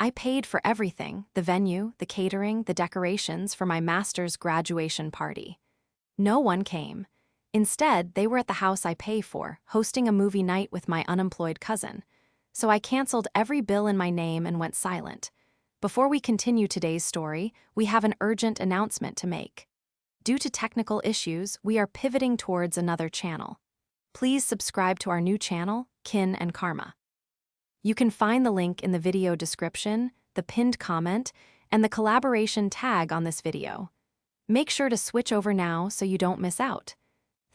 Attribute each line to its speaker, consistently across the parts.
Speaker 1: I paid for everything, the venue, the catering, the decorations for my master's graduation party. No one came. Instead, they were at the house I pay for, hosting a movie night with my unemployed cousin. So I canceled every bill in my name and went silent. Before we continue today's story, we have an urgent announcement to make. Due to technical issues, we are pivoting towards another channel. Please subscribe to our new channel, Kin and Karma. You can find the link in the video description, the pinned comment, and the collaboration tag on this video. Make sure to switch over now so you don't miss out.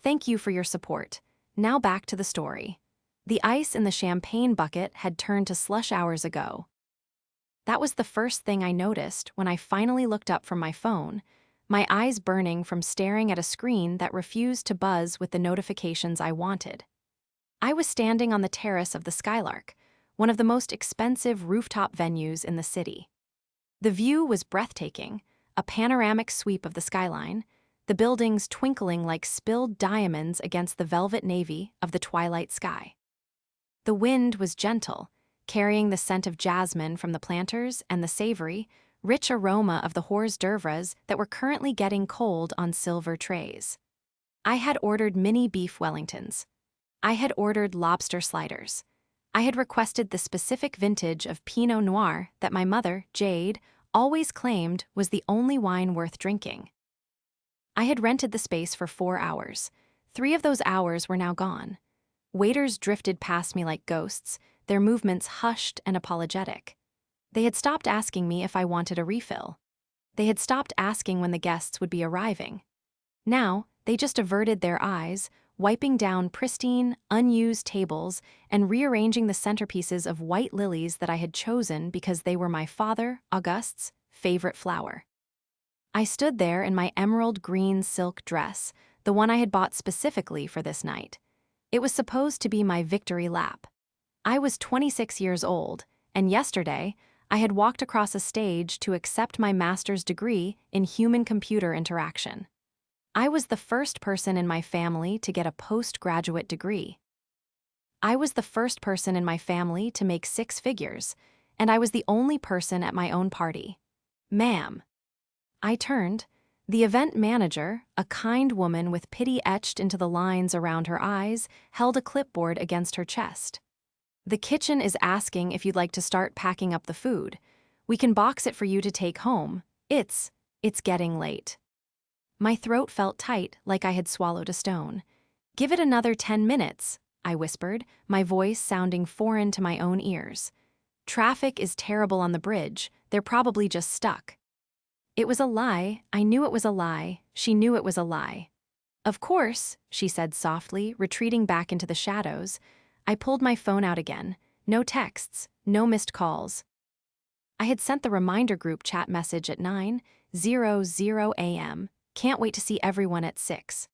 Speaker 1: Thank you for your support. Now back to the story. The ice in the champagne bucket had turned to slush hours ago. That was the first thing I noticed when I finally looked up from my phone, my eyes burning from staring at a screen that refused to buzz with the notifications I wanted. I was standing on the terrace of the Skylark, one of the most expensive rooftop venues in the city. The view was breathtaking, a panoramic sweep of the skyline, the buildings twinkling like spilled diamonds against the velvet navy of the twilight sky. The wind was gentle, carrying the scent of jasmine from the planters and the savory, rich aroma of the hors d'oeuvres that were currently getting cold on silver trays. I had ordered mini beef Wellingtons. I had ordered lobster sliders. I had requested the specific vintage of Pinot Noir that my mother, Jade, always claimed was the only wine worth drinking. I had rented the space for 4 hours. 3 of those hours were now gone. Waiters drifted past me like ghosts, their movements hushed and apologetic. They had stopped asking me if I wanted a refill. They had stopped asking when the guests would be arriving. Now, they just averted their eyes, wiping down pristine, unused tables and rearranging the centerpieces of white lilies that I had chosen because they were my father, Auguste's, favorite flower. I stood there in my emerald green silk dress, the one I had bought specifically for this night. It was supposed to be my victory lap. I was 26 years old, and yesterday, I had walked across a stage to accept my master's degree in human-computer interaction. I was the first person in my family to get a postgraduate degree. I was the first person in my family to make 6 figures, and I was the only person at my own party. Ma'am. I turned. The event manager, a kind woman with pity etched into the lines around her eyes, held a clipboard against her chest. The kitchen is asking if you'd like to start packing up the food. We can box it for you to take home. It's getting late. My throat felt tight, like I had swallowed a stone. Give it another 10 minutes, I whispered, my voice sounding foreign to my own ears. Traffic is terrible on the bridge. They're probably just stuck. It was a lie. I knew it was a lie. She knew it was a lie. Of course, she said softly, retreating back into the shadows. I pulled my phone out again. No texts, no missed calls. I had sent the reminder group chat message at 9:00 a.m. Can't wait to see everyone at 6.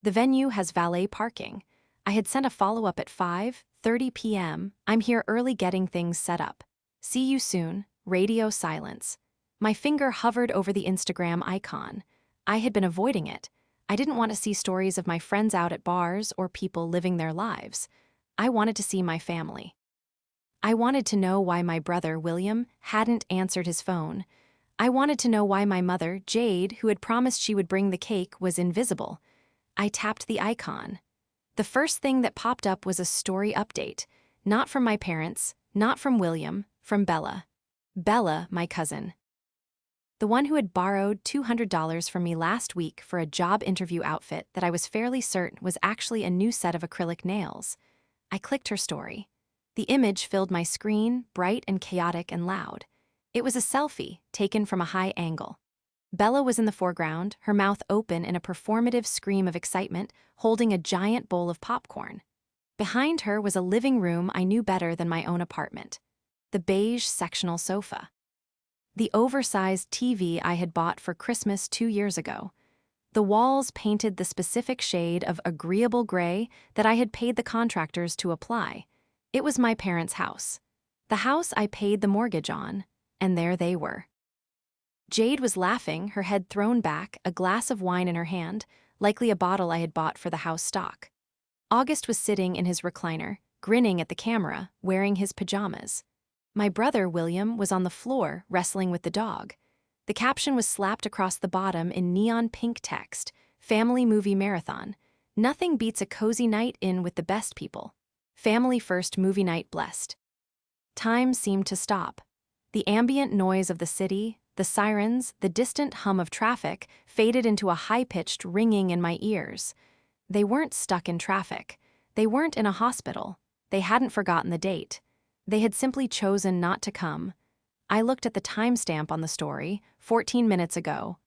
Speaker 1: The venue has valet parking. I had sent a follow-up at 5:30 p.m. I'm here early getting things set up. See you soon. Radio silence. My finger hovered over the Instagram icon. I had been avoiding it. I didn't want to see stories of my friends out at bars or people living their lives. I wanted to see my family. I wanted to know why my brother, William, hadn't answered his phone. I wanted to know why my mother, Jade, who had promised she would bring the cake, was invisible. I tapped the icon. The first thing that popped up was a story update. Not from my parents, not from William, from Bella. Bella, my cousin. The one who had borrowed $200 from me last week for a job interview outfit that I was fairly certain was actually a new set of acrylic nails. I clicked her story. The image filled my screen, bright and chaotic and loud. It was a selfie, taken from a high angle. Bella was in the foreground, her mouth open in a performative scream of excitement, holding a giant bowl of popcorn. Behind her was a living room I knew better than my own apartment. The beige sectional sofa. The oversized TV I had bought for Christmas 2 years ago. The walls painted the specific shade of agreeable gray that I had paid the contractors to apply. It was my parents' house. The house I paid the mortgage on. And there they were. Jade was laughing, her head thrown back, a glass of wine in her hand, likely a bottle I had bought for the house stock. August was sitting in his recliner, grinning at the camera, wearing his pajamas. My brother, William, was on the floor wrestling with the dog. The caption was slapped across the bottom in neon pink text, "Family Movie Marathon. Nothing beats a cozy night in with the best people. Family first movie night blessed." Time seemed to stop. The ambient noise of the city, the sirens, the distant hum of traffic faded into a high-pitched ringing in my ears. They weren't stuck in traffic. They weren't in a hospital. They hadn't forgotten the date. They had simply chosen not to come. I looked at the timestamp on the story, 14 minutes ago.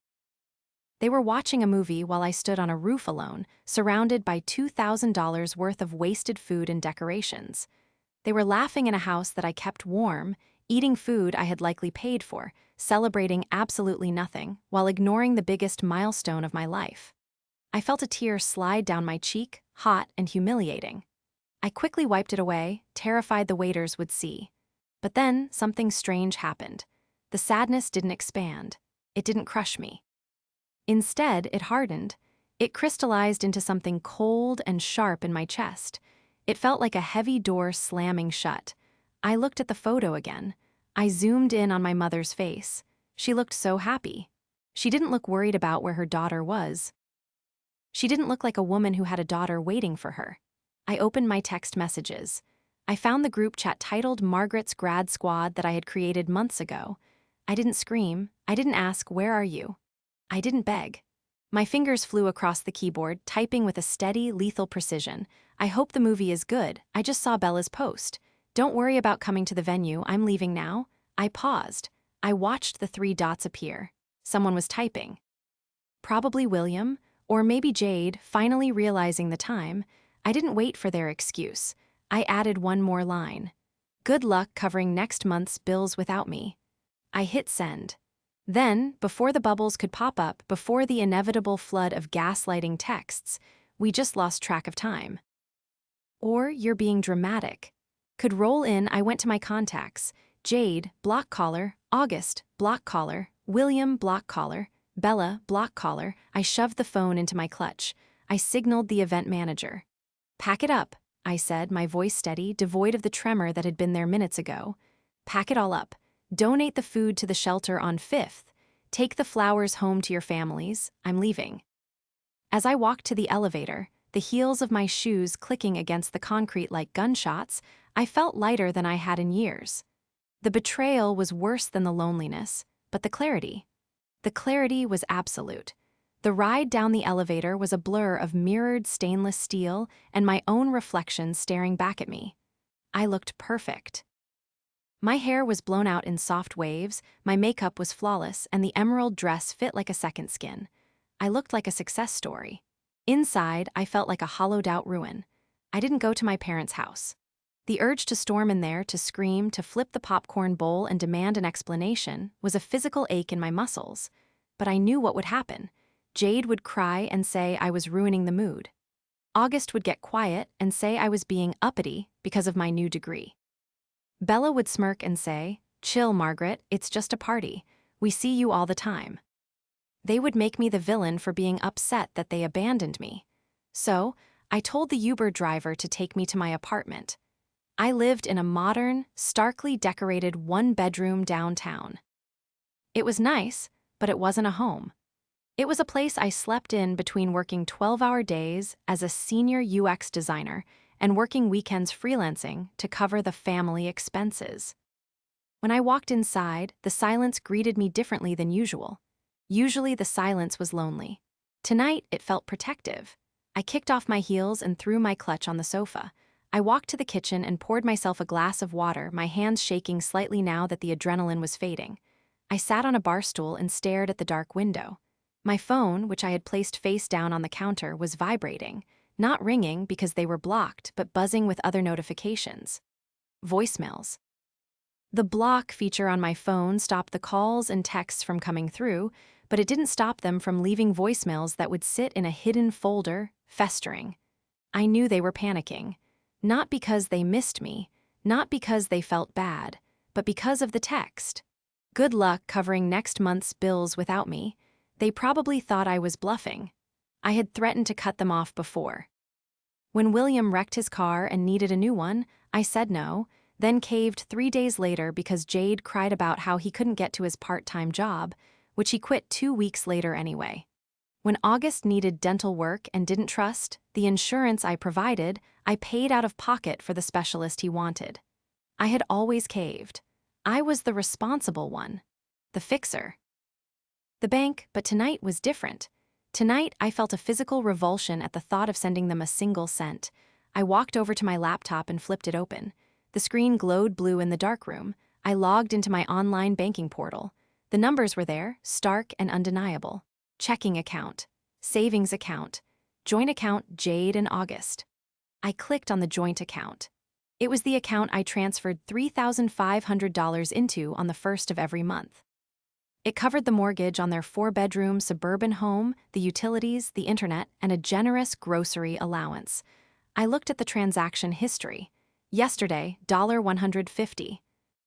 Speaker 1: They were watching a movie while I stood on a roof alone, surrounded by $2,000 worth of wasted food and decorations. They were laughing in a house that I kept warm, eating food I had likely paid for, celebrating absolutely nothing, while ignoring the biggest milestone of my life. I felt a tear slide down my cheek, hot and humiliating. I quickly wiped it away, terrified the waiters would see. But then something strange happened. The sadness didn't expand. It didn't crush me. Instead, it hardened. It crystallized into something cold and sharp in my chest. It felt like a heavy door slamming shut. I looked at the photo again. I zoomed in on my mother's face. She looked so happy. She didn't look worried about where her daughter was. She didn't look like a woman who had a daughter waiting for her. I opened my text messages. I found the group chat titled Margaret's Grad Squad that I had created months ago. I didn't scream. I didn't ask, "Where are you?" I didn't beg. My fingers flew across the keyboard, typing with a steady, lethal precision. "I hope the movie is good. I just saw Bella's post. Don't worry about coming to the venue. I'm leaving now." I paused. I watched the 3 dots appear. Someone was typing. Probably William, or maybe Jade, finally realizing the time. I didn't wait for their excuse. I added one more line. "Good luck covering next month's bills without me." I hit send. Then, before the bubbles could pop up, before the inevitable flood of gaslighting texts, we just lost track of time. Or "You're being dramatic." Could roll in. I went to my contacts. Jade, block caller; August, block caller; William, block caller; Bella, block caller. I shoved the phone into my clutch. I signaled the event manager. "Pack it up," I said, my voice steady, devoid of the tremor that had been there minutes ago. "Pack it all up. Donate the food to the shelter on 5th. Take the flowers home to your families. I'm leaving." As I walked to the elevator, the heels of my shoes clicking against the concrete like gunshots, I felt lighter than I had in years. The betrayal was worse than the loneliness, but the clarity was absolute. The ride down the elevator was a blur of mirrored stainless steel and my own reflection staring back at me. I looked perfect. My hair was blown out in soft waves, my makeup was flawless, and the emerald dress fit like a second skin. I looked like a success story. Inside, I felt like a hollowed-out ruin. I didn't go to my parents' house. The urge to storm in there, to scream, to flip the popcorn bowl and demand an explanation was a physical ache in my muscles. But I knew what would happen. Jade would cry and say I was ruining the mood. August would get quiet and say I was being uppity because of my new degree. Bella would smirk and say, "Chill, Margaret, it's just a party. We see you all the time." They would make me the villain for being upset that they abandoned me. So, I told the Uber driver to take me to my apartment. I lived in a modern, starkly decorated one-bedroom downtown. It was nice, but it wasn't a home. It was a place I slept in between working 12-hour days as a senior UX designer and working weekends freelancing to cover the family expenses. When I walked inside, the silence greeted me differently than usual. Usually the silence was lonely. Tonight, it felt protective. I kicked off my heels and threw my clutch on the sofa. I walked to the kitchen and poured myself a glass of water, my hands shaking slightly now that the adrenaline was fading. I sat on a bar stool and stared at the dark window. My phone, which I had placed face down on the counter, was vibrating. Not ringing because they were blocked, but buzzing with other notifications. Voicemails. The block feature on my phone stopped the calls and texts from coming through, but it didn't stop them from leaving voicemails that would sit in a hidden folder, festering. I knew they were panicking. Not because they missed me, not because they felt bad, but because of the text. Good luck covering next month's bills without me. They probably thought I was bluffing. I had threatened to cut them off before. When William wrecked his car and needed a new one, I said no. then caved 3 days later because Jade cried about how he couldn't get to his part-time job, which he quit 2 weeks later anyway. When August needed dental work and didn't trust the insurance I provided, I paid out of pocket for the specialist he wanted. I had always caved. I was the responsible one, the fixer. The bank, but tonight was different. Tonight, I felt a physical revulsion at the thought of sending them a single cent. I walked over to my laptop and flipped it open. The screen glowed blue in the darkroom. I logged into my online banking portal. The numbers were there, stark and undeniable. Checking account, savings account, joint account Jade and August. I clicked on the joint account. It was the account I transferred $3,500 into on the first of every month. It covered the mortgage on their 4-bedroom suburban home, the utilities, the internet, and a generous grocery allowance. I looked at the transaction history. Yesterday, $150.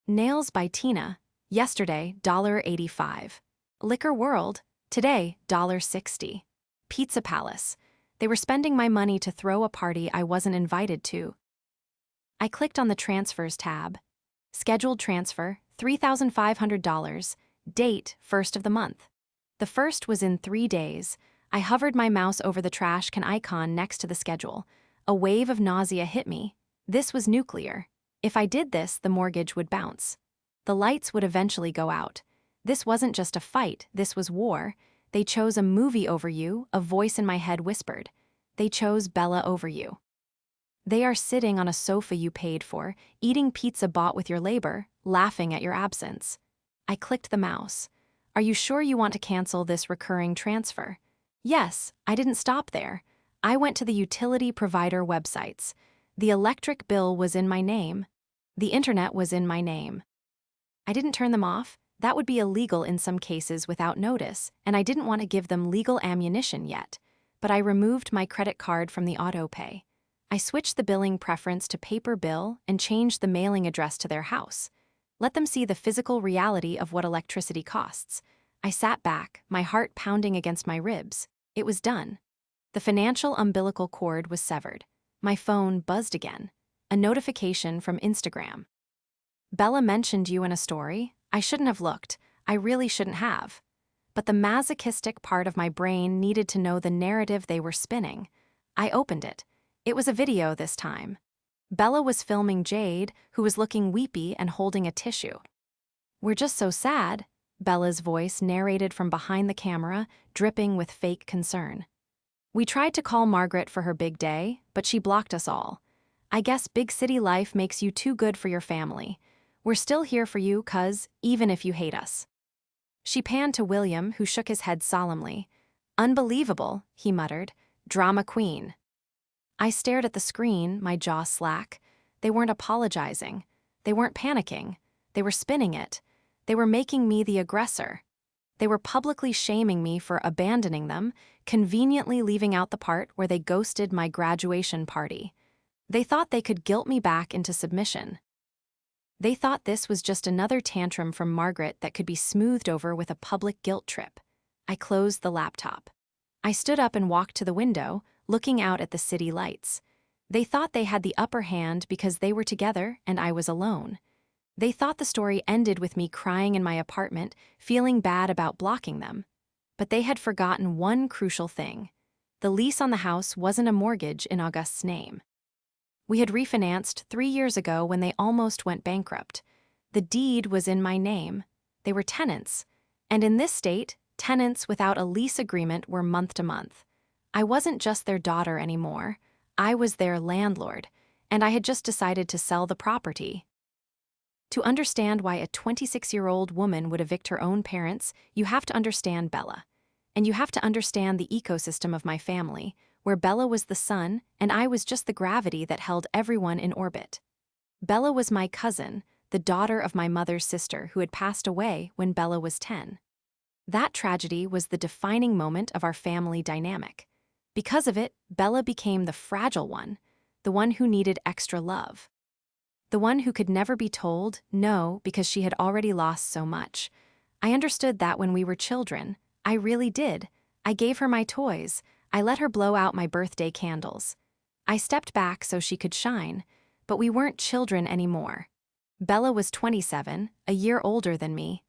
Speaker 1: Nails by Tina. Yesterday, $85. Liquor World. Today, $60. Pizza Palace. They were spending my money to throw a party I wasn't invited to. I clicked on the Transfers tab. Scheduled transfer, $3,500. Date, 1st of the month. The first was in 3 days. I hovered my mouse over the trash can icon next to the schedule. A wave of nausea hit me. This was nuclear. If I did this, the mortgage would bounce. The lights would eventually go out. This wasn't just a fight, this was war. They chose a movie over you, a voice in my head whispered. They chose Bella over you. They are sitting on a sofa you paid for, eating pizza bought with your labor, laughing at your absence. I clicked the mouse. Are you sure you want to cancel this recurring transfer? Yes, I didn't stop there. I went to the utility provider websites. The electric bill was in my name. The internet was in my name. I didn't turn them off. That would be illegal in some cases without notice, and I didn't want to give them legal ammunition yet. But I removed my credit card from the auto-pay. I switched the billing preference to paper bill and changed the mailing address to their house. Let them see the physical reality of what electricity costs. I sat back, my heart pounding against my ribs. It was done. The financial umbilical cord was severed. My phone buzzed again. A notification from Instagram. Bella mentioned you in a story. I shouldn't have looked. I really shouldn't have. But the masochistic part of my brain needed to know the narrative they were spinning. I opened it. It was a video this time. Bella was filming Jade, who was looking weepy and holding a tissue. We're just so sad, Bella's voice narrated from behind the camera, dripping with fake concern. We tried to call Margaret for her big day, but she blocked us all. I guess big city life makes you too good for your family. We're still here for you, cuz, even if you hate us. She panned to William, who shook his head solemnly. Unbelievable, he muttered. Drama queen. I stared at the screen, my jaw slack. They weren't apologizing. They weren't panicking. They were spinning it. They were making me the aggressor. They were publicly shaming me for abandoning them, conveniently leaving out the part where they ghosted my graduation party. They thought they could guilt me back into submission. They thought this was just another tantrum from Margaret that could be smoothed over with a public guilt trip. I closed the laptop. I stood up and walked to the window, looking out at the city lights. They thought they had the upper hand because they were together and I was alone. They thought the story ended with me crying in my apartment, feeling bad about blocking them. But they had forgotten one crucial thing. The lease on the house wasn't a mortgage in August's name. We had refinanced 3 years ago when they almost went bankrupt. The deed was in my name. They were tenants. And in this state, tenants without a lease agreement were month to month. I wasn't just their daughter anymore. I was their landlord, and I had just decided to sell the property. To understand why a 26-year-old woman would evict her own parents, you have to understand Bella. And you have to understand the ecosystem of my family, where Bella was the sun and I was just the gravity that held everyone in orbit. Bella was my cousin, the daughter of my mother's sister who had passed away when Bella was 10. That tragedy was the defining moment of our family dynamic. Because of it, Bella became the fragile one, the one who needed extra love. The one who could never be told no because she had already lost so much. I understood that when we were children. I really did. I gave her my toys. I let her blow out my birthday candles. I stepped back so she could shine, but we weren't children anymore. Bella was 27, a year older than me.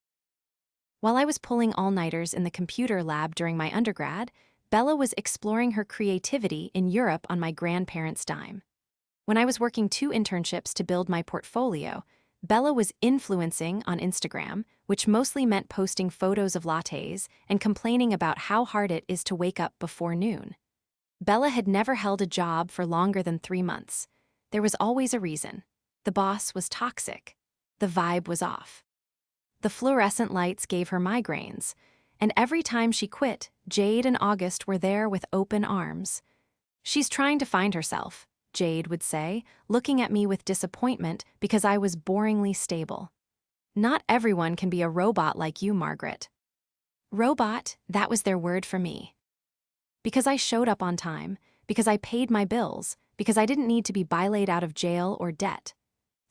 Speaker 1: While I was pulling all-nighters in the computer lab during my undergrad, Bella was exploring her creativity in Europe on my grandparents' dime. When I was working 2 internships to build my portfolio, Bella was influencing on Instagram, which mostly meant posting photos of lattes and complaining about how hard it is to wake up before noon. Bella had never held a job for longer than 3 months. There was always a reason. The boss was toxic. The vibe was off. The fluorescent lights gave her migraines, and every time she quit, Jade and August were there with open arms. "She's trying to find herself," Jade would say, looking at me with disappointment because I was boringly stable. "Not everyone can be a robot like you, Margaret." Robot, that was their word for me. Because I showed up on time, because I paid my bills, because I didn't need to be bailated out of jail or debt.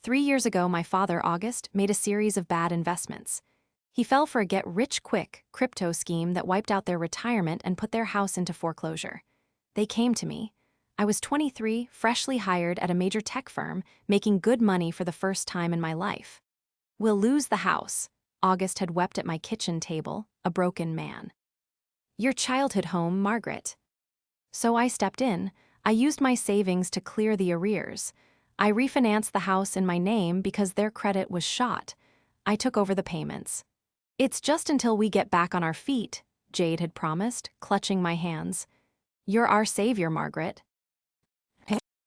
Speaker 1: 3 years ago, my father, August, made a series of bad investments. He fell for a get-rich-quick crypto scheme that wiped out their retirement and put their house into foreclosure. They came to me. I was 23, freshly hired at a major tech firm, making good money for the first time in my life. "We'll lose the house," August had wept at my kitchen table, a broken man. "Your childhood home, Margaret." So I stepped in. I used my savings to clear the arrears. I refinanced the house in my name because their credit was shot. I took over the payments. "It's just until we get back on our feet," Jade had promised, clutching my hands. "You're our savior, Margaret."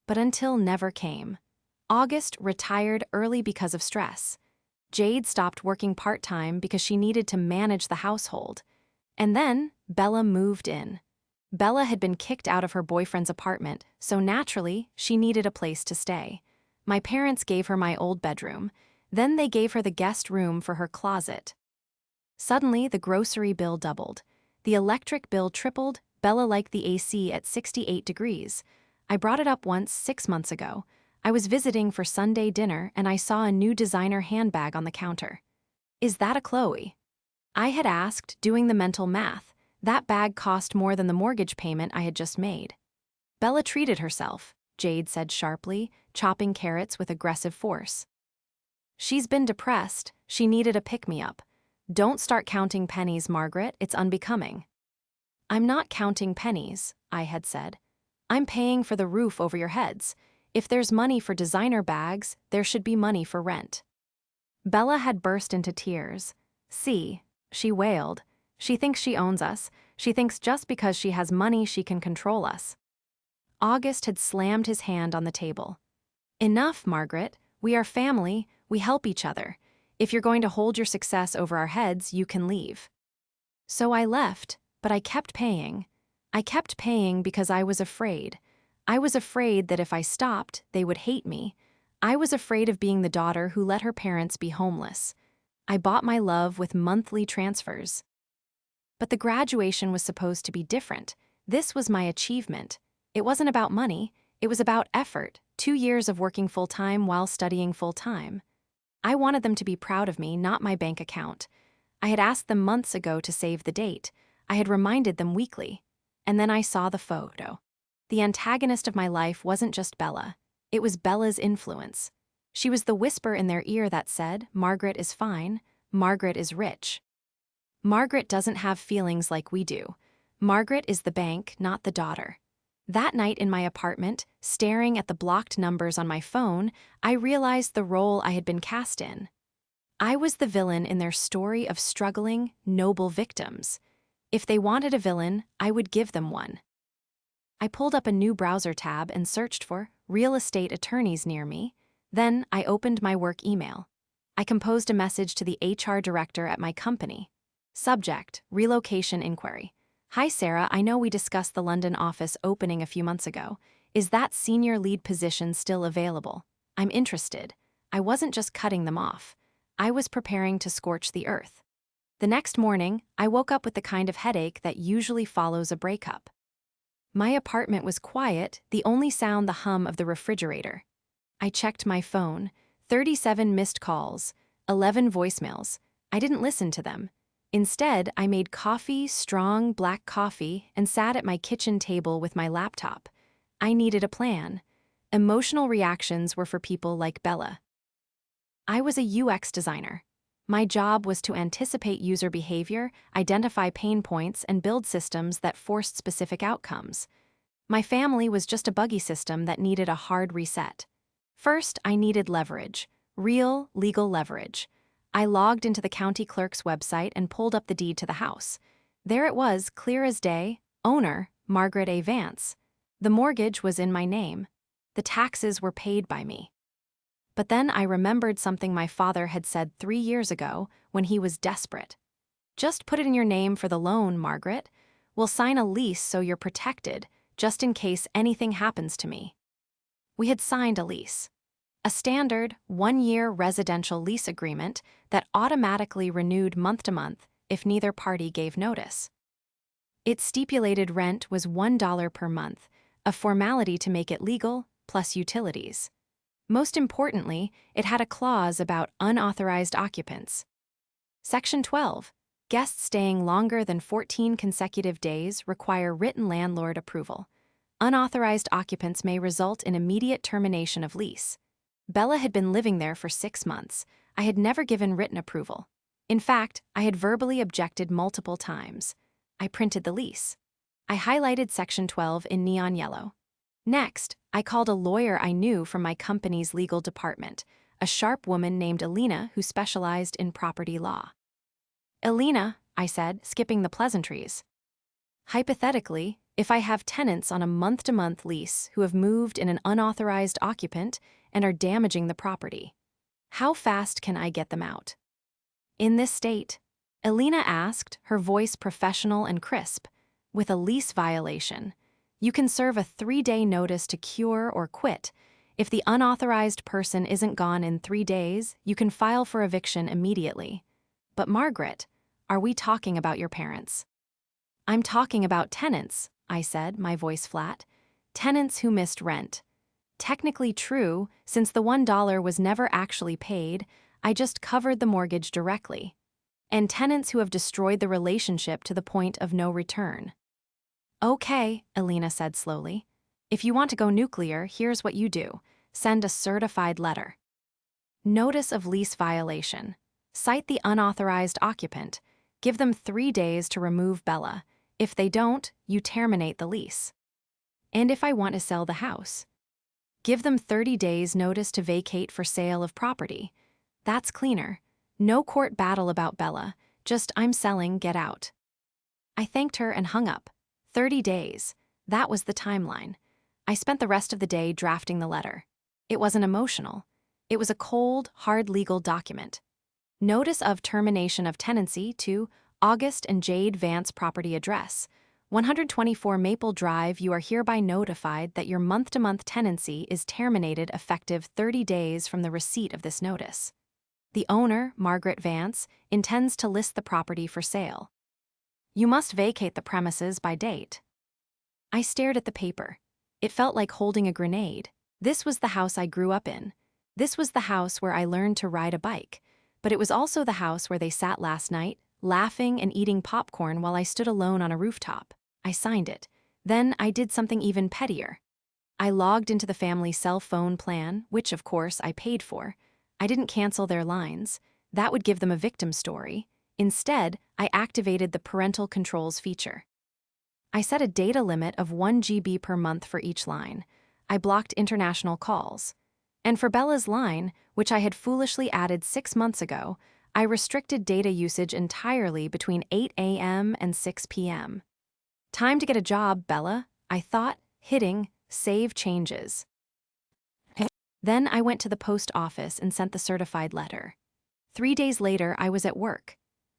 Speaker 1: But until never came. August retired early because of stress. Jade stopped working part-time because she needed to manage the household. And then Bella moved in. Bella had been kicked out of her boyfriend's apartment, so naturally, she needed a place to stay. My parents gave her my old bedroom. Then they gave her the guest room for her closet. Suddenly, the grocery bill doubled. The electric bill tripled. Bella liked the AC at 68 degrees. I brought it up once 6 months ago. I was visiting for Sunday dinner and I saw a new designer handbag on the counter. "Is that a Chloe?" I had asked, doing the mental math. That bag cost more than the mortgage payment I had just made. "Bella treated herself," Jade said sharply, chopping carrots with aggressive force. "She's been depressed. She needed a pick-me-up. Don't start counting pennies, Margaret. It's unbecoming." "I'm not counting pennies," I had said. "I'm paying for the roof over your heads. If there's money for designer bags, there should be money for rent." Bella had burst into tears. "See," she wailed. "She thinks she owns us. She thinks just because she has money she can control us." August had slammed his hand on the table. "Enough, Margaret. We are family. We help each other. If you're going to hold your success over our heads, you can leave." So I left, but I kept paying. I kept paying because I was afraid. I was afraid that if I stopped, they would hate me. I was afraid of being the daughter who let her parents be homeless. I bought my love with monthly transfers. But the graduation was supposed to be different. This was my achievement. It wasn't about money. It was about effort, 2 years of working full-time while studying full-time. I wanted them to be proud of me, not my bank account. I had asked them months ago to save the date. I had reminded them weekly. And then I saw the photo. The antagonist of my life wasn't just Bella. It was Bella's influence. She was the whisper in their ear that said, "Margaret is fine. Margaret is rich. Margaret doesn't have feelings like we do. Margaret is the bank, not the daughter." That night in my apartment, staring at the blocked numbers on my phone, I realized the role I had been cast in. I was the villain in their story of struggling, noble victims. If they wanted a villain, I would give them one. I pulled up a new browser tab and searched for real estate attorneys near me. Then I opened my work email. I composed a message to the HR director at my company. Subject: relocation inquiry. "Hi Sarah, I know we discussed the London office opening a few months ago. Is that senior lead position still available? I'm interested." I wasn't just cutting them off. I was preparing to scorch the earth. The next morning, I woke up with the kind of headache that usually follows a breakup. My apartment was quiet, the only sound the hum of the refrigerator. I checked my phone. 37 missed calls, 11 voicemails. I didn't listen to them. Instead, I made coffee, strong black coffee, and sat at my kitchen table with my laptop. I needed a plan. Emotional reactions were for people like Bella. I was a UX designer. My job was to anticipate user behavior, identify pain points, and build systems that forced specific outcomes. My family was just a buggy system that needed a hard reset. First, I needed leverage. Real, legal leverage. I logged into the county clerk's website and pulled up the deed to the house. There it was, clear as day, owner, Margaret A. Vance. The mortgage was in my name. The taxes were paid by me. But then I remembered something my father had said 3 years ago when he was desperate. Just put it in your name for the loan, Margaret. We'll sign a lease so you're protected, just in case anything happens to me. We had signed a lease. A standard, 1-year residential lease agreement that automatically renewed month to month if neither party gave notice. Its stipulated rent was $1 per month, a formality to make it legal, plus utilities. Most importantly, it had a clause about unauthorized occupants. Section 12. Guests staying longer than 14 consecutive days require written landlord approval. Unauthorized occupants may result in immediate termination of lease. Bella had been living there for 6 months. I had never given written approval. In fact, I had verbally objected multiple times. I printed the lease. I highlighted Section 12 in neon yellow. Next, I called a lawyer I knew from my company's legal department, a sharp woman named Alina who specialized in property law. Alina, I said, skipping the pleasantries. Hypothetically, if I have tenants on a month-to-month lease who have moved in an unauthorized occupant and are damaging the property, how fast can I get them out? In this state, Alina asked, her voice professional and crisp, with a lease violation, you can serve a 3-day notice to cure or quit. If the unauthorized person isn't gone in 3 days, you can file for eviction immediately. But Margaret, are we talking about your parents? I'm talking about tenants, I said, my voice flat. Tenants who missed rent. Technically true, since the $1 was never actually paid, I just covered the mortgage directly. And tenants who have destroyed the relationship to the point of no return. Okay, Alina said slowly. If you want to go nuclear, here's what you do. Send a certified letter. Notice of lease violation. Cite the unauthorized occupant. Give them 3 days to remove Bella. If they don't, you terminate the lease. And if I want to sell the house? Give them 30 days notice to vacate for sale of property. That's cleaner. No court battle about Bella, just I'm selling, get out. I thanked her and hung up. 30 days. That was the timeline. I spent the rest of the day drafting the letter. It wasn't emotional. It was a cold, hard legal document. Notice of termination of tenancy to August and Jade Vance property address. 124 Maple Drive, you are hereby notified that your month-to-month tenancy is terminated effective 30 days from the receipt of this notice. The owner, Margaret Vance, intends to list the property for sale. You must vacate the premises by date. I stared at the paper. It felt like holding a grenade. This was the house I grew up in. This was the house where I learned to ride a bike. But it was also the house where they sat last night, laughing and eating popcorn while I stood alone on a rooftop. I signed it. Then I did something even pettier. I logged into the family cell phone plan, which of course I paid for. I didn't cancel their lines. That would give them a victim story. Instead, I activated the parental controls feature. I set a data limit of 1 GB per month for each line. I blocked international calls. And for Bella's line, which I had foolishly added 6 months ago, I restricted data usage entirely between 8 a.m. and 6 p.m. Time to get a job, Bella, I thought, hitting Save Changes. Then I went to the post office and sent the certified letter. 3 days later, I was at work.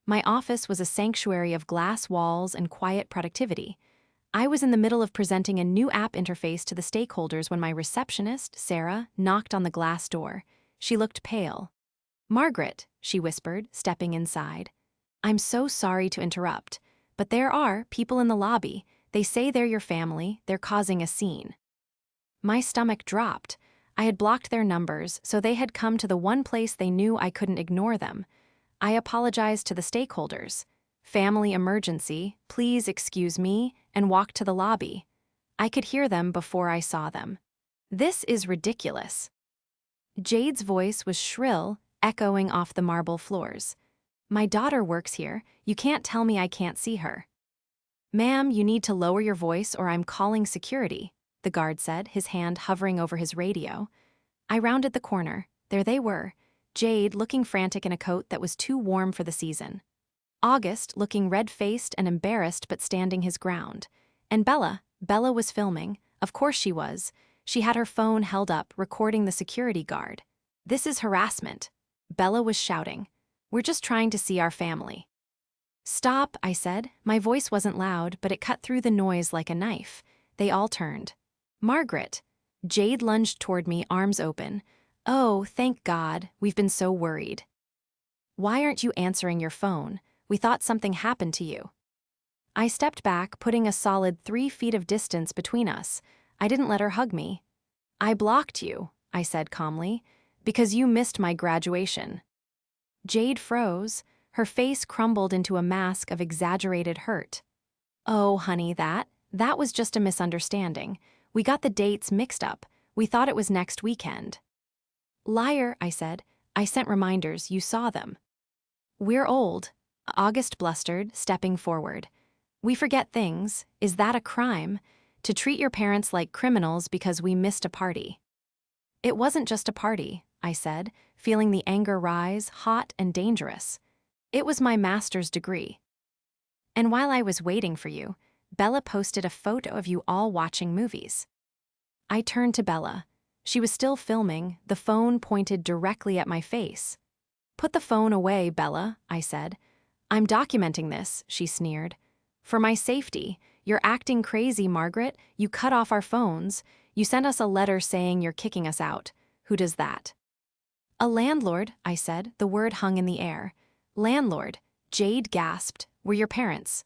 Speaker 1: My office was a sanctuary of glass walls and quiet productivity. I was in the middle of presenting a new app interface to the stakeholders when my receptionist, Sarah, knocked on the glass door. She looked pale. Margaret, she whispered, stepping inside. I'm so sorry to interrupt, but there are people in the lobby. They say they're your family. They're causing a scene. My stomach dropped. I had blocked their numbers, so they had come to the one place they knew I couldn't ignore them. I apologized to the stakeholders. Family emergency, please excuse me, and walked to the lobby. I could hear them before I saw them. This is ridiculous. Jade's voice was shrill, echoing off the marble floors. My daughter works here. You can't tell me I can't see her. Ma'am, you need to lower your voice or I'm calling security, the guard said, his hand hovering over his radio. I rounded the corner. There they were, Jade looking frantic in a coat that was too warm for the season, August looking red-faced and embarrassed but standing his ground, and Bella was filming. Of course she was. She had her phone held up, recording the security guard. This is harassment. Bella was shouting. We're just trying to see our family. Stop, I said. My voice wasn't loud, but it cut through the noise like a knife. They all turned. Margaret. Jade lunged toward me, arms open. Oh, thank God, we've been so worried. Why aren't you answering your phone? We thought something happened to you. I stepped back, putting a solid 3 feet of distance between us. I didn't let her hug me. I blocked you, I said calmly, because you missed my graduation. Jade froze. Her face crumbled into a mask of exaggerated hurt. Oh, honey, that was just a misunderstanding. We got the dates mixed up. We thought it was next weekend. Liar, I said. I sent reminders, you saw them. We're old, August blustered, stepping forward. We forget things. Is that a crime? To treat your parents like criminals because we missed a party. It wasn't just a party, I said, feeling the anger rise, hot and dangerous. It was my master's degree. And while I was waiting for you, Bella posted a photo of you all watching movies. I turned to Bella. She was still filming, the phone pointed directly at my face. Put the phone away, Bella, I said. I'm documenting this, she sneered. For my safety. You're acting crazy, Margaret. You cut off our phones. You sent us a letter saying you're kicking us out. Who does that? A landlord, I said, the word hung in the air. Landlord, Jade gasped. We're your parents.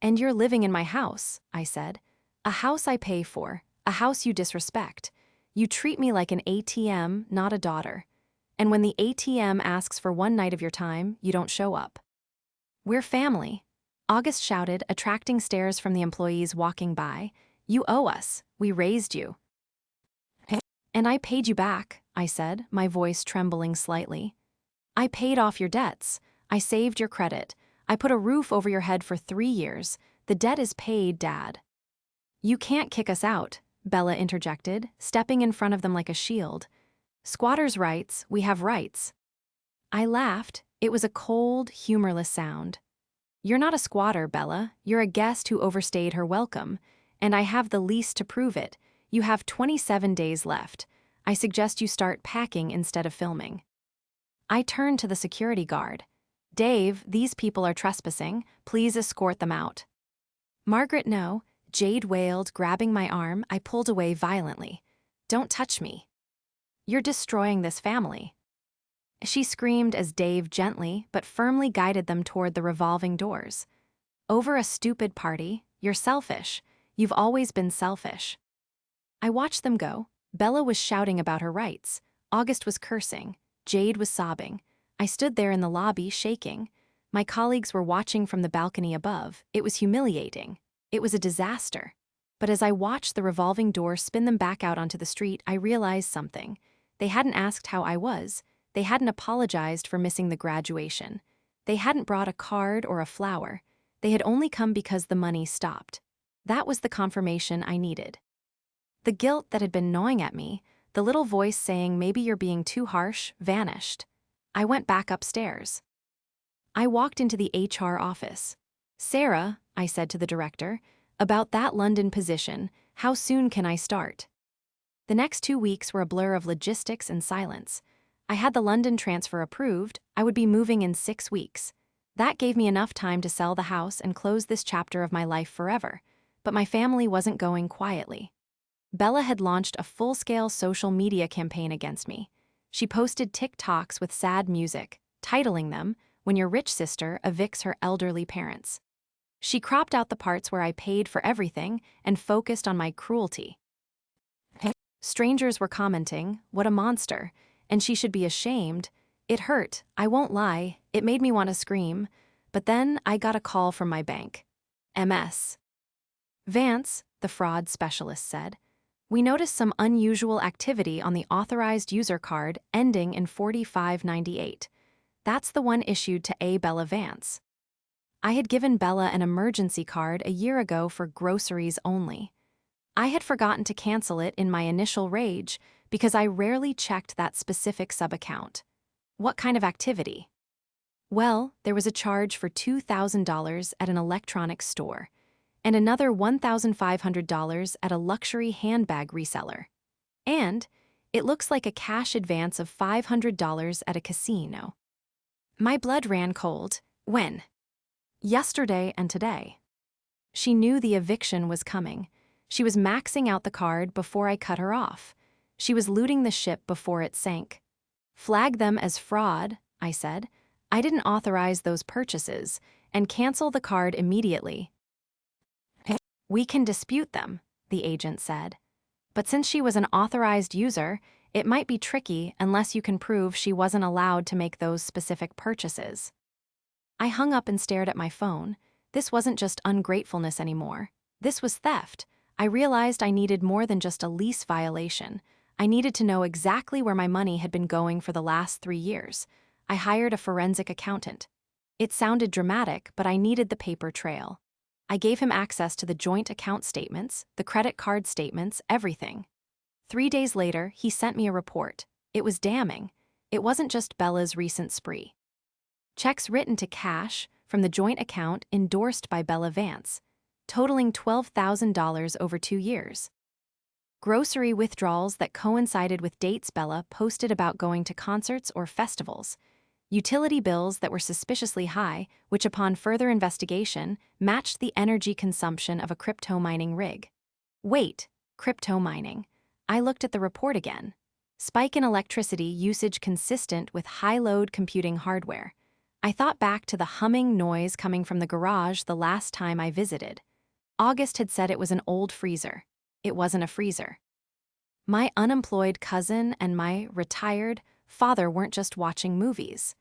Speaker 1: And you're living in my house, I said. A house I pay for, a house you disrespect. You treat me like an ATM, not a daughter. And when the ATM asks for one night of your time, you don't show up. We're family, August shouted, attracting stares from the employees walking by. You owe us. We raised you. And I paid you back, I said, my voice trembling slightly. I paid off your debts. I saved your credit. I put a roof over your head for 3 years. The debt is paid, Dad. You can't kick us out, Bella interjected, stepping in front of them like a shield. Squatters' rights, we have rights. I laughed. It was a cold, humorless sound. You're not a squatter, Bella. You're a guest who overstayed her welcome. And I have the lease to prove it. You have 27 days left. I suggest you start packing instead of filming. I turned to the security guard. Dave, these people are trespassing. Please escort them out. Margaret, no, Jade wailed, grabbing my arm. I pulled away violently. Don't touch me. You're destroying this family. She screamed as Dave gently but firmly guided them toward the revolving doors. Over a stupid party, you're selfish. You've always been selfish. I watched them go. Bella was shouting about her rights. August was cursing. Jade was sobbing. I stood there in the lobby, shaking. My colleagues were watching from the balcony above. It was humiliating. It was a disaster. But as I watched the revolving door spin them back out onto the street, I realized something. They hadn't asked how I was. They hadn't apologized for missing the graduation. They hadn't brought a card or a flower. They had only come because the money stopped. That was the confirmation I needed. The guilt that had been gnawing at me, the little voice saying maybe you're being too harsh, vanished. I went back upstairs. I walked into the HR office. Sarah, I said to the director, about that London position, how soon can I start? The next 2 weeks were a blur of logistics and silence. I had the London transfer approved. I would be moving in 6 weeks. That gave me enough time to sell the house and close this chapter of my life forever. But my family wasn't going quietly. Bella had launched a full-scale social media campaign against me. She posted TikToks with sad music, titling them, When Your Rich Sister Evicts Her Elderly Parents. She cropped out the parts where I paid for everything and focused on my cruelty. Strangers were commenting, what a monster, and she should be ashamed. It hurt, I won't lie, it made me want to scream. But then I got a call from my bank. MS. Vance, the fraud specialist said. We noticed some unusual activity on the authorized user card ending in 4598. That's the one issued to A. Bella Vance. I had given Bella an emergency card a year ago for groceries only. I had forgotten to cancel it in my initial rage because I rarely checked that specific sub-account. What kind of activity? Well, there was a charge for $2,000 at an electronics store, and another $1,500 at a luxury handbag reseller. And it looks like a cash advance of $500 at a casino. My blood ran cold. When? Yesterday and today. She knew the eviction was coming. She was maxing out the card before I cut her off. She was looting the ship before it sank. Flag them as fraud, I said. I didn't authorize those purchases, and cancel the card immediately. We can dispute them, the agent said. But since she was an authorized user, it might be tricky unless you can prove she wasn't allowed to make those specific purchases. I hung up and stared at my phone. This wasn't just ungratefulness anymore. This was theft. I realized I needed more than just a lease violation. I needed to know exactly where my money had been going for the last 3 years. I hired a forensic accountant. It sounded dramatic, but I needed the paper trail. I gave him access to the joint account statements, the credit card statements, everything. 3 days later, he sent me a report. It was damning. It wasn't just Bella's recent spree. Checks written to cash from the joint account endorsed by Bella Vance, totaling $12,000 over 2 years. Grocery withdrawals that coincided with dates Bella posted about going to concerts or festivals. Utility bills that were suspiciously high, which upon further investigation matched the energy consumption of a crypto mining rig. Wait, crypto mining. I looked at the report again. Spike in electricity usage consistent with high-load computing hardware. I thought back to the humming noise coming from the garage the last time I visited. August had said it was an old freezer. It wasn't a freezer. My unemployed cousin and my retired father weren't just watching movies.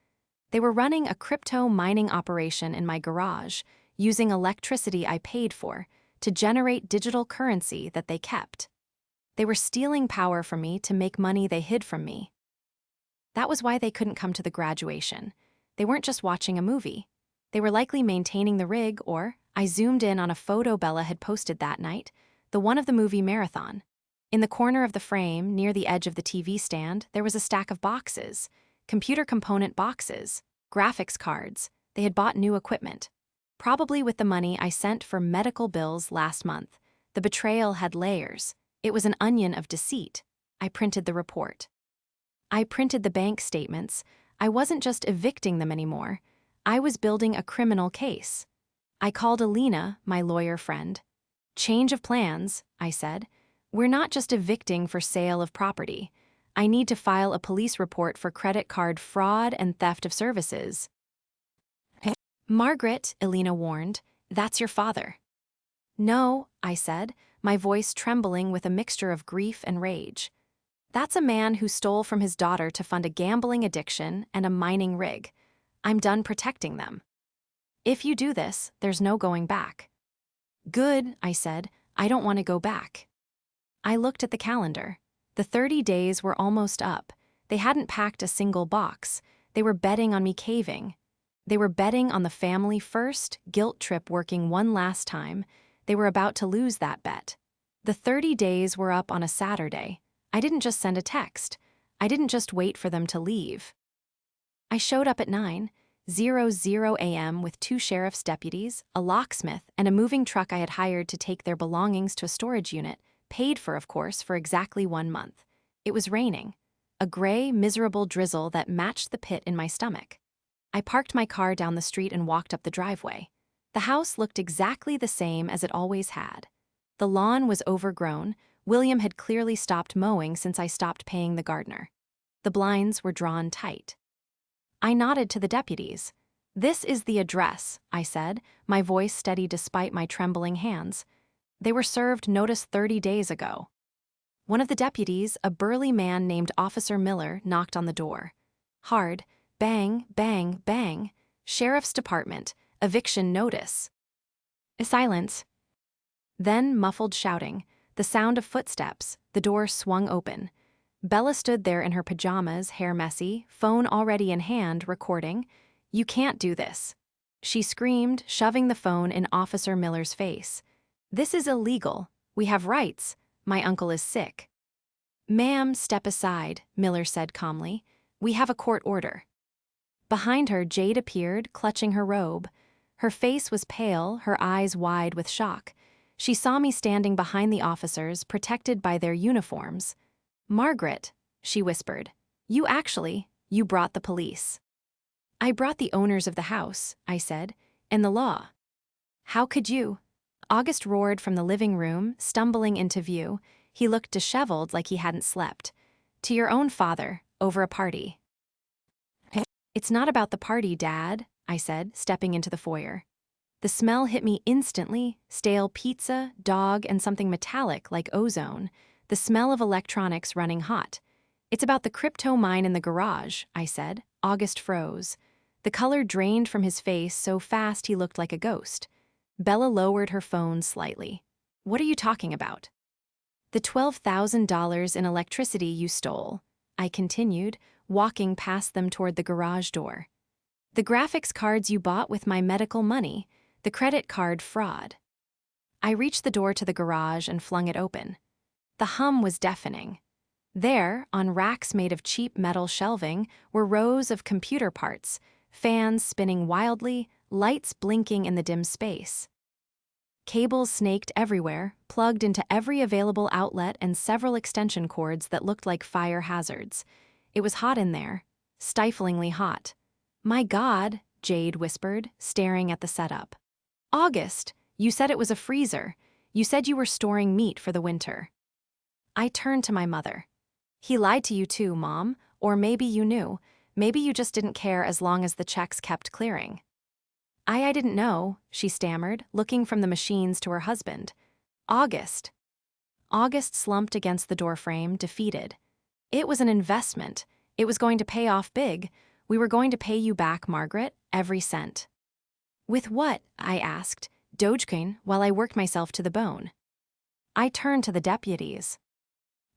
Speaker 1: They were running a crypto mining operation in my garage, using electricity I paid for to generate digital currency that they kept. They were stealing power from me to make money they hid from me. That was why they couldn't come to the graduation. They weren't just watching a movie. They were likely maintaining the rig, or I zoomed in on a photo Bella had posted that night, the one of the movie marathon. In the corner of the frame, near the edge of the TV stand, there was a stack of boxes, computer component boxes, graphics cards. They had bought new equipment. Probably with the money I sent for medical bills last month. The betrayal had layers. It was an onion of deceit. I printed the report. I printed the bank statements. I wasn't just evicting them anymore. I was building a criminal case. I called Alina, my lawyer friend. Change of plans, I said. We're not just evicting for sale of property. I need to file a police report for credit card fraud and theft of services. Margaret, Alina warned, that's your father. No, I said, my voice trembling with a mixture of grief and rage. That's a man who stole from his daughter to fund a gambling addiction and a mining rig. I'm done protecting them. If you do this, there's no going back. Good, I said, I don't want to go back. I looked at the calendar. The 30 days were almost up. They hadn't packed a single box. They were betting on me caving. They were betting on the family first guilt trip working one last time. They were about to lose that bet. The 30 days were up on a Saturday. I didn't just send a text. I didn't just wait for them to leave. I showed up at 9:00 a.m. with 2 sheriff's deputies, a locksmith, and a moving truck I had hired to take their belongings to a storage unit, paid for, of course, for exactly 1 month. It was raining, a gray, miserable drizzle that matched the pit in my stomach. I parked my car down the street and walked up the driveway. The house looked exactly the same as it always had. The lawn was overgrown. William had clearly stopped mowing since I stopped paying the gardener. The blinds were drawn tight. I nodded to the deputies. This is the address, I said, my voice steady despite my trembling hands. They were served notice 30 days ago. One of the deputies, a burly man named Officer Miller, knocked on the door. Hard, bang, bang, bang. Sheriff's Department, eviction notice. A silence. Then muffled shouting, the sound of footsteps, the door swung open. Bella stood there in her pajamas, hair messy, phone already in hand, recording. "You can't do this," she screamed, shoving the phone in Officer Miller's face. "This is illegal. We have rights. My uncle is sick." "Ma'am, step aside," Miller said calmly. "We have a court order." Behind her, Jade appeared, clutching her robe. Her face was pale, her eyes wide with shock. She saw me standing behind the officers, protected by their uniforms. "Margaret," she whispered, you brought the police." "I brought the owners of the house," I said, "and the law." "How could you?" August roared from the living room, stumbling into view. He looked disheveled like he hadn't slept. "To your own father, over a party." "It's not about the party, Dad," I said, stepping into the foyer. The smell hit me instantly, stale pizza, dog, and something metallic like ozone, the smell of electronics running hot. "It's about the crypto mine in the garage," I said. August froze. The color drained from his face so fast he looked like a ghost. Bella lowered her phone slightly. "What are you talking about?" "The $12,000 in electricity you stole," I continued, walking past them toward the garage door. "The graphics cards you bought with my medical money, the credit card fraud." I reached the door to the garage and flung it open. The hum was deafening. There, on racks made of cheap metal shelving, were rows of computer parts, fans spinning wildly, lights blinking in the dim space. Cables snaked everywhere, plugged into every available outlet, and several extension cords that looked like fire hazards. It was hot in there, stiflingly hot. "My God," Jade whispered, staring at the setup. "August, you said it was a freezer. You said you were storing meat for the winter." I turned to my mother. "He lied to you too, Mom, or maybe you knew. Maybe you just didn't care as long as the checks kept clearing." I didn't know," she stammered, looking from the machines to her husband. "August." August slumped against the doorframe, defeated. "It was an investment. It was going to pay off big. We were going to pay you back, Margaret, every cent." "With what?" I asked, Dogecoin, while I worked myself to the bone. I turned to the deputies.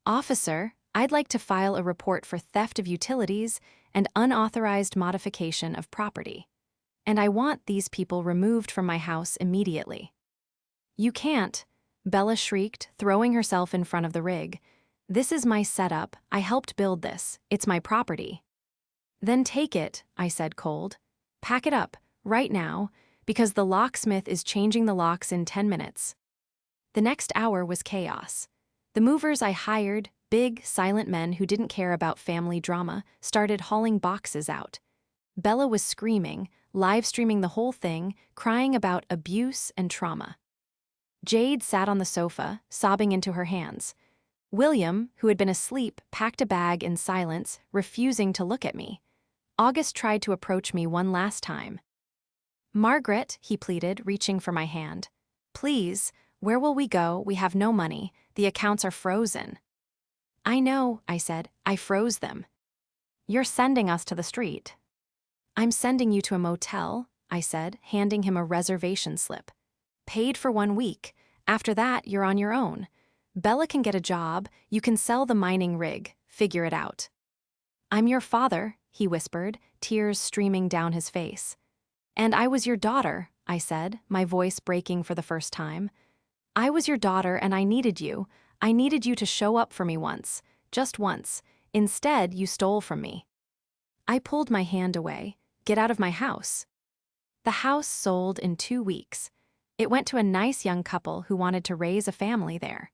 Speaker 1: "Officer, I'd like to file a report for theft of utilities and unauthorized modification of property. And I want these people removed from my house immediately." "You can't," Bella shrieked, throwing herself in front of the rig. "This is my setup. I helped build this. It's my property." "Then take it," I said cold. "Pack it up, right now, because the locksmith is changing the locks in 10 minutes. The next hour was chaos. The movers I hired, big, silent men who didn't care about family drama, started hauling boxes out. Bella was screaming, live streaming the whole thing, crying about abuse and trauma. Jade sat on the sofa, sobbing into her hands. William, who had been asleep, packed a bag in silence, refusing to look at me. August tried to approach me one last time. "Margaret," he pleaded, reaching for my hand. "Please, where will we go? We have no money. The accounts are frozen." "I know," I said. "I froze them." "You're sending us to the street." "I'm sending you to a motel," I said, handing him a reservation slip. "Paid for 1 week. After that, you're on your own. Bella can get a job, you can sell the mining rig, figure it out." "I'm your father," he whispered, tears streaming down his face. "And I was your daughter," I said, my voice breaking for the first time. "I was your daughter and I needed you. I needed you to show up for me once, just once. Instead, you stole from me." I pulled my hand away. "Get out of my house." The house sold in 2 weeks. It went to a nice young couple who wanted to raise a family there.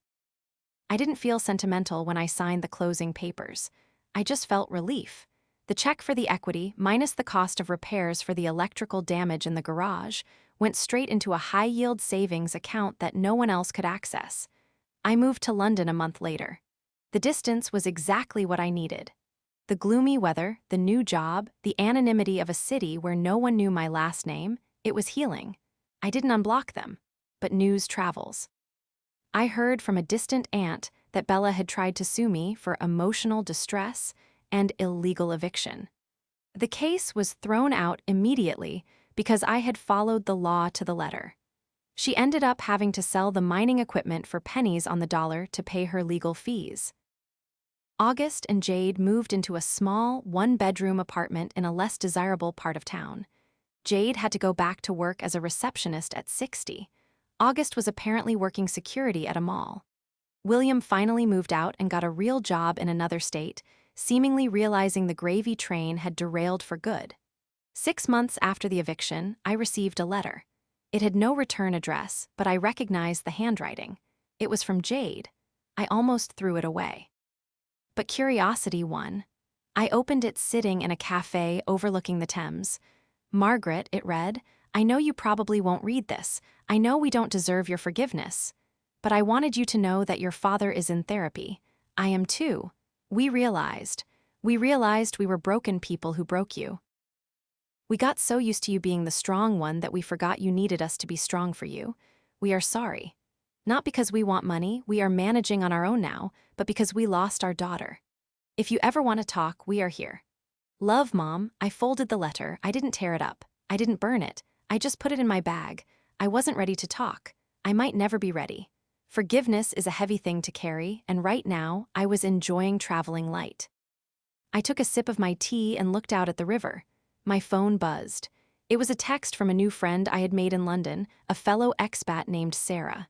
Speaker 1: I didn't feel sentimental when I signed the closing papers. I just felt relief. The check for the equity, minus the cost of repairs for the electrical damage in the garage, went straight into a high-yield savings account that no one else could access. I moved to London a month later. The distance was exactly what I needed. The gloomy weather, the new job, the anonymity of a city where no one knew my last name, it was healing. I didn't unblock them, but news travels. I heard from a distant aunt that Bella had tried to sue me for emotional distress and illegal eviction. The case was thrown out immediately because I had followed the law to the letter. She ended up having to sell the mining equipment for pennies on the dollar to pay her legal fees. August and Jade moved into a small, one-bedroom apartment in a less desirable part of town. Jade had to go back to work as a receptionist at 60. August was apparently working security at a mall. William finally moved out and got a real job in another state, seemingly realizing the gravy train had derailed for good. 6 months after the eviction, I received a letter. It had no return address, but I recognized the handwriting. It was from Jade. I almost threw it away. But curiosity won. I opened it sitting in a cafe overlooking the Thames. Margaret, it read, I know you probably won't read this. I know we don't deserve your forgiveness. But I wanted you to know that your father is in therapy. I am too. We realized we were broken people who broke you. We got so used to you being the strong one that we forgot you needed us to be strong for you. We are sorry. Not because we want money, we are managing on our own now, but because we lost our daughter. If you ever want to talk, we are here. Love, Mom. I folded the letter. I didn't tear it up. I didn't burn it. I just put it in my bag. I wasn't ready to talk. I might never be ready. Forgiveness is a heavy thing to carry, and right now, I was enjoying traveling light. I took a sip of my tea and looked out at the river. My phone buzzed. It was a text from a new friend I had made in London, a fellow expat named Sarah.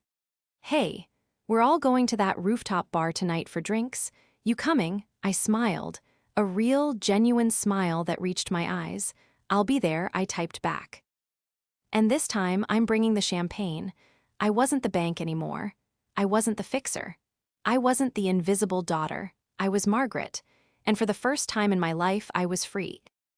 Speaker 1: Hey, we're all going to that rooftop bar tonight for drinks. You coming? I smiled. A real, genuine smile that reached my eyes. I'll be there, I typed back. And this time, I'm bringing the champagne. I wasn't the bank anymore. I wasn't the fixer. I wasn't the invisible daughter. I was Margaret. And for the first time in my life, I was free.